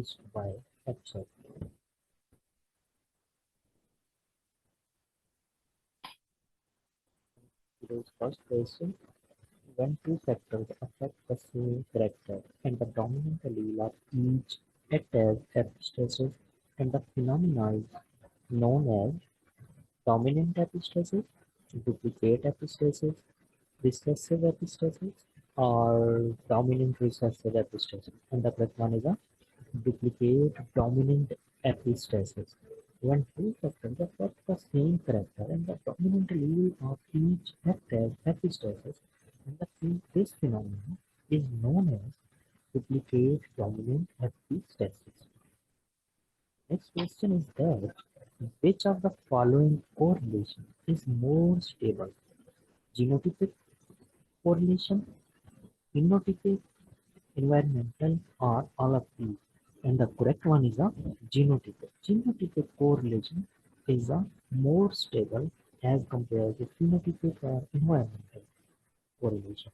used by APPSER. Today's first question: when two factors affect the same character and the dominant allele of each act as epistasis, and the phenomena is known as dominant epistasis, duplicate epistasis, recessive epistasis, or dominant recessive epistasis. And the correct one is a duplicate dominant epistasis. When two factors affect the same character and the dominant allele of each act as epistasis, and this phenomenon is known as duplicate dominant epistasis. Next question is that which of the following correlation is more stable? Genotypic correlation, phenotypic, environmental, or all of these? And the correct one is a genotypic. Genotypic correlation is a more stable as compared to phenotypic or environmental correlation.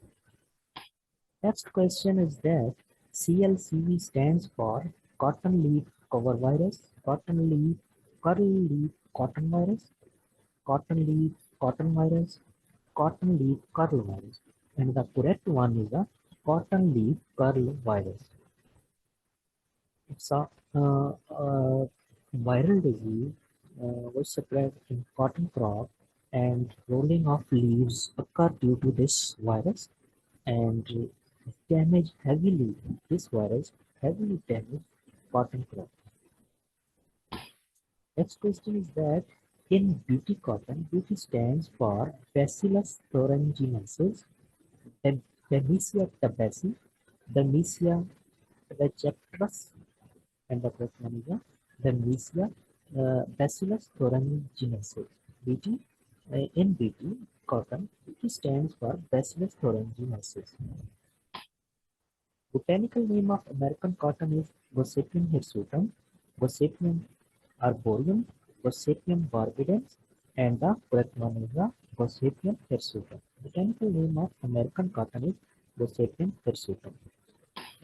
Next question is that CLCV stands for cotton leaf cover virus, cotton leaf curl leaf cotton virus, cotton leaf cotton virus, cotton leaf curl virus. And the correct one is a cotton leaf curl virus. It's a viral disease which spread in cotton crop, and rolling of leaves occur due to this virus, and damage heavily. This virus heavily damaged cotton crop. Next question is that in beauty cotton, beauty stands for Bacillus thuringiensis, Demesia tabaci, Demesia rejectrus, and the correct one is Demesia Bacillus thuringiensis. BT in BT cotton, BT stands for Bacillus thuringiensis. Botanical name of American cotton is Gossypium hirsutum, Gossypium arboreum, Gossypium barbadense, and the correct one is the Gossypium hirsutum. Botanical name of American cotton is Gossypium hirsutum.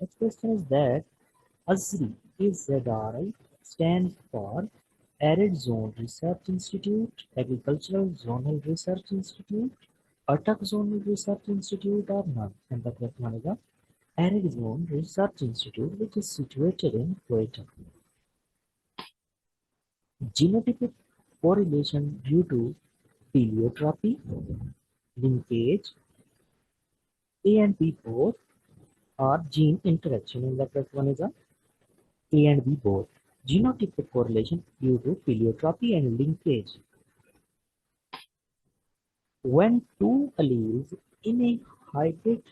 Next question is that AZRI stands for Arid Zone Research Institute, Agricultural Zonal Research Institute, Attak Zonal Research Institute, or none. And the correct one is the Arid Zone Research Institute, which is situated in Quetta. Genotypic correlation due to pleiotropy, linkage, A and B both, or gene interaction. And the correct one is A and B both. Genotypic correlation due to pleiotropy and linkage. When two alleles in a hybrid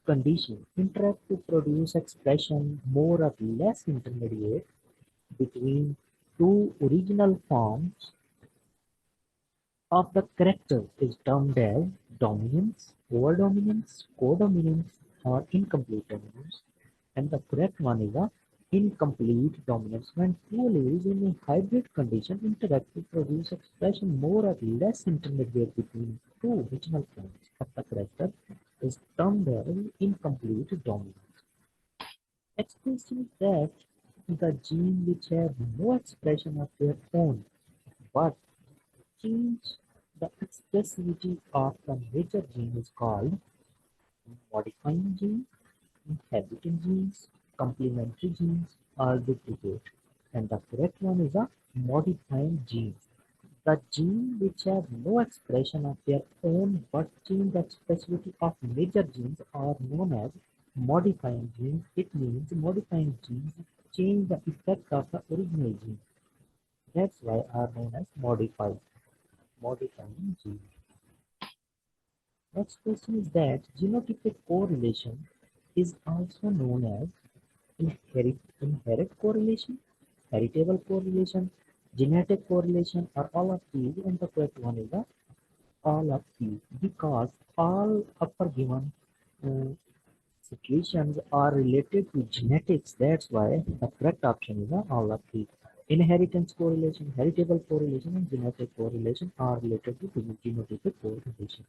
condition interact to produce expression more or less intermediate between two original forms of the character is termed as dominance, overdominance, codominance, or incomplete dominance. And the correct one is a incomplete dominance. When two alleles in a hybrid condition interact to produce expression more or less intermediate between two original forms of the character is termed as incomplete dominance. Next question is that the gene which have no expression of their own but change the expressivity of the major gene is called modifying gene, inhabiting genes, complementary genes, or duplicate. And the correct one is a modifying gene. The gene which have no expression of their own but change the expressivity of major genes are known as modifying genes. It means modifying genes change the effect of the original gene. That's why are known as modifying gene. Next question is that genotypic correlation is also known as inherent correlation, heritable correlation, genetic correlation, or all of these. And the correct one is all of these, because all upper given situations are related to genetics. That's why the correct option is all of these. Inheritance correlation, heritable correlation, and genetic correlation are related to genotypic correlation.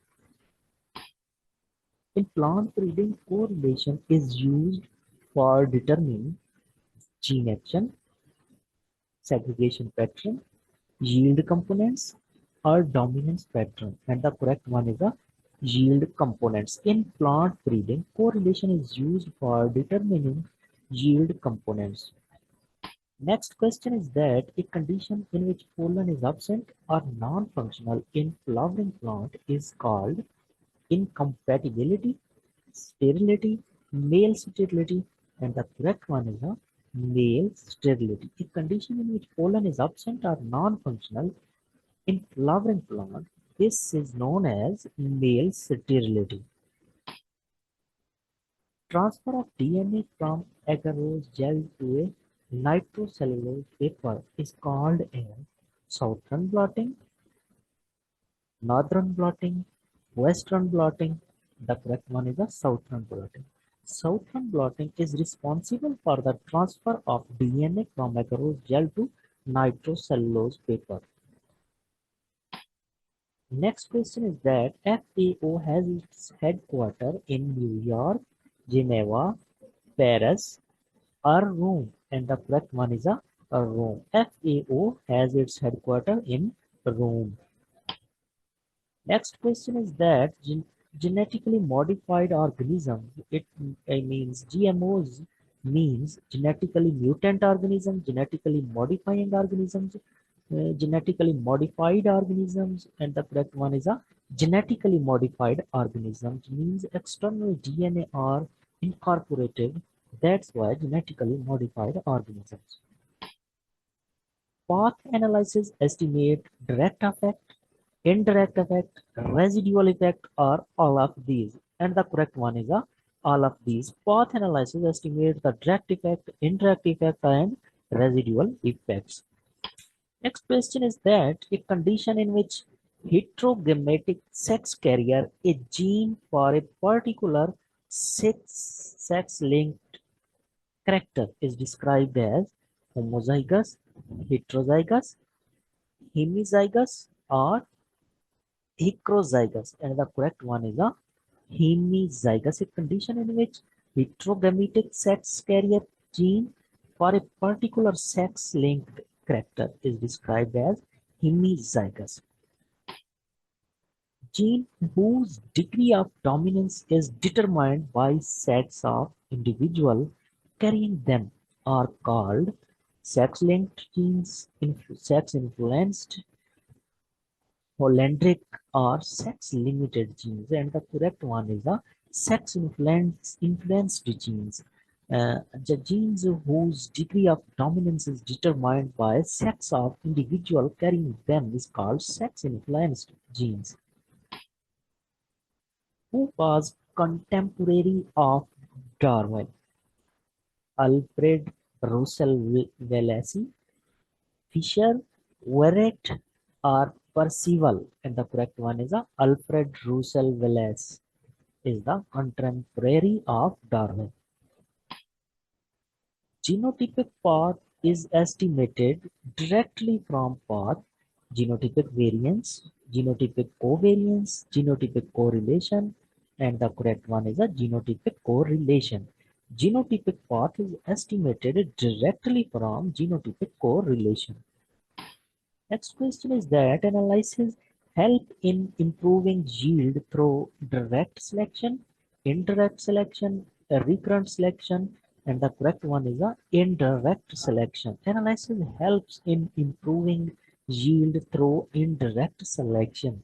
In plant breeding, correlation is used for determining gene action, segregation pattern, yield components, or dominance pattern. And the correct one is the yield components. In plant breeding, correlation is used for determining yield components. Next question is that a condition in which pollen is absent or non-functional in flowering plant is called incompatibility, sterility, male sterility, and the correct one is a male sterility. A condition in which pollen is absent or non-functional in flowering plant, this is known as male sterility. Transfer of DNA from agarose gel to a nitrocellulose paper is called a southern blotting, northern blotting, western blotting. The correct one is a southern blotting. Southern blotting is responsible for the transfer of DNA from agarose gel to nitrocellulose paper. Next question is that FAO has its headquarters in New York, Geneva, Paris, or Rome, and the correct one is a Rome. FAO has its headquarters in Rome. Next question is that genetically modified organisms, it means GMOs means genetically mutant organisms, genetically modifying organisms, genetically modified organisms, and the correct one is a genetically modified organisms means external DNA are incorporated. That's why genetically modified organisms. Path analysis estimate direct effect, indirect effect, residual effect, or all of these. And the correct one is all of these. Path analysis estimates the direct effect, indirect effect, and residual effects. Next question is that a condition in which heterogametic sex carrier a gene for a particular sex-linked character is described as homozygous, heterozygous, hemizygous, or heterozygous, and the correct one is a hemizygous, a condition in which heterogametic sex carrier gene for a particular sex-linked character is described as hemizygous. Gene whose degree of dominance is determined by sex of individual carrying them are called sex-linked genes, sex-influenced, Hollandric or sex-limited genes, and the correct one is the sex-influenced genes. The genes whose degree of dominance is determined by sex of individual carrying them is called sex-influenced genes. Who was contemporary of Darwin? Alfred Russel Wallace, Fisher, Verret, or Percival, and the correct one is Alfred Russel Wallace is the contemporary of Darwin. Genotypic path is estimated directly from path, genotypic variance, genotypic covariance, genotypic correlation, and the correct one is a genotypic correlation. Genotypic path is estimated directly from genotypic correlation. Next question is that analysis help in improving yield through direct selection, indirect selection, recurrent selection, and the correct one is a indirect selection. Analysis helps in improving yield through indirect selection.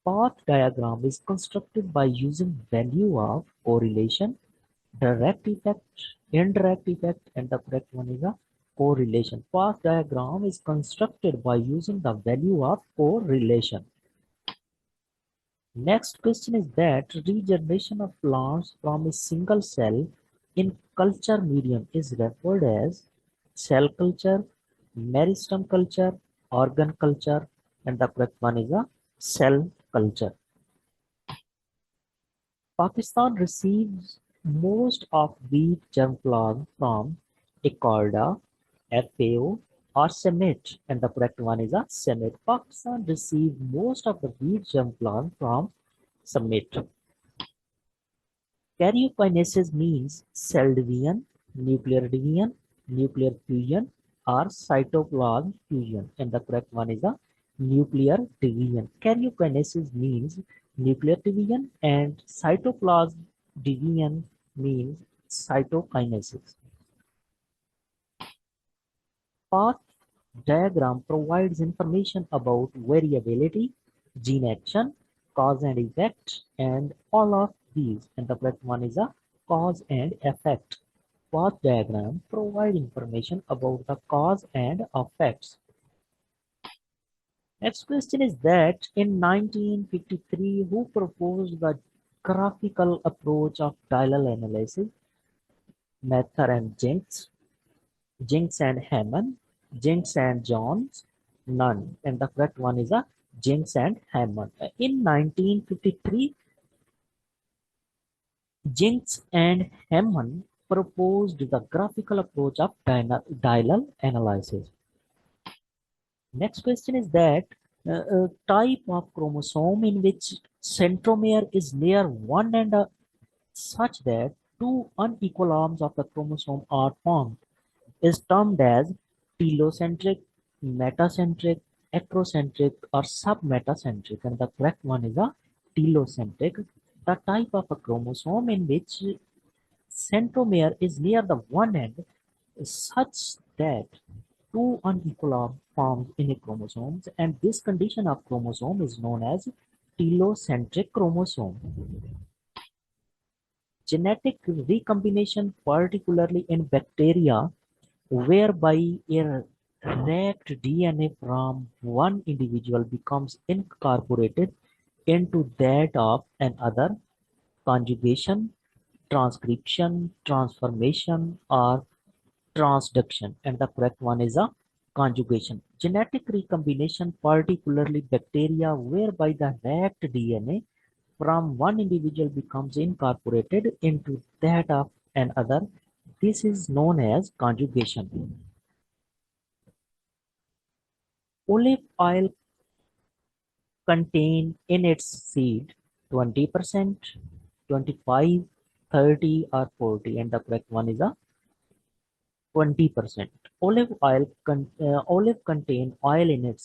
Path diagram is constructed by using value of correlation, direct effect, indirect effect, and the correct one is a correlation. Path diagram is constructed by using the value of correlation. Next question is that regeneration of plants from a single cell in culture medium is referred as cell culture, meristem culture, organ culture, and the correct one is a cell culture. Pakistan receives most of wheat germplasm from Ecorda, FAO, or Summit, and the correct one is a Summit. Pakistan receives most of the wheat germplasm from Summit. Karyokinesis means cell division, nuclear division, nuclear fusion, or cytoplasm fusion. And the correct one is the nuclear division. Karyokinesis means nuclear division and cytoplasm division means cytokinesis. Path diagram provides information about variability, gene action, cause and effect, and all of these. And the correct one is a cause and effect. Path diagram provide information about the cause and effects. Next question is that in 1953, who proposed the graphical approach of dial analysis? Mather and Jenks and Hammond, Jenks and Jones, none. And the correct one is a Jenks and Hammond. In 1953, Jenks and Hammond proposed the graphical approach of dial analysis. Next question is that type of chromosome in which centromere is near one and such that two unequal arms of the chromosome are formed is termed as telocentric, metacentric, acrocentric, or submetacentric. And the correct one is a telocentric. The type of a chromosome in which centromere is near the one end is such that two unequal arms formed in a chromosomes, and this condition of chromosome is known as telocentric chromosome. Genetic recombination, particularly in bacteria, whereby a wrecked DNA from one individual becomes incorporated into that of another, conjugation, transcription, transformation, or transduction. And the correct one is a conjugation. Genetic recombination, particularly bacteria, whereby the wrecked DNA from one individual becomes incorporated into that of another. This is known as conjugation. Olive oil contain in its seed 20%, 25, 30, or 40, and the correct one is a 20%. Olive contain oil in its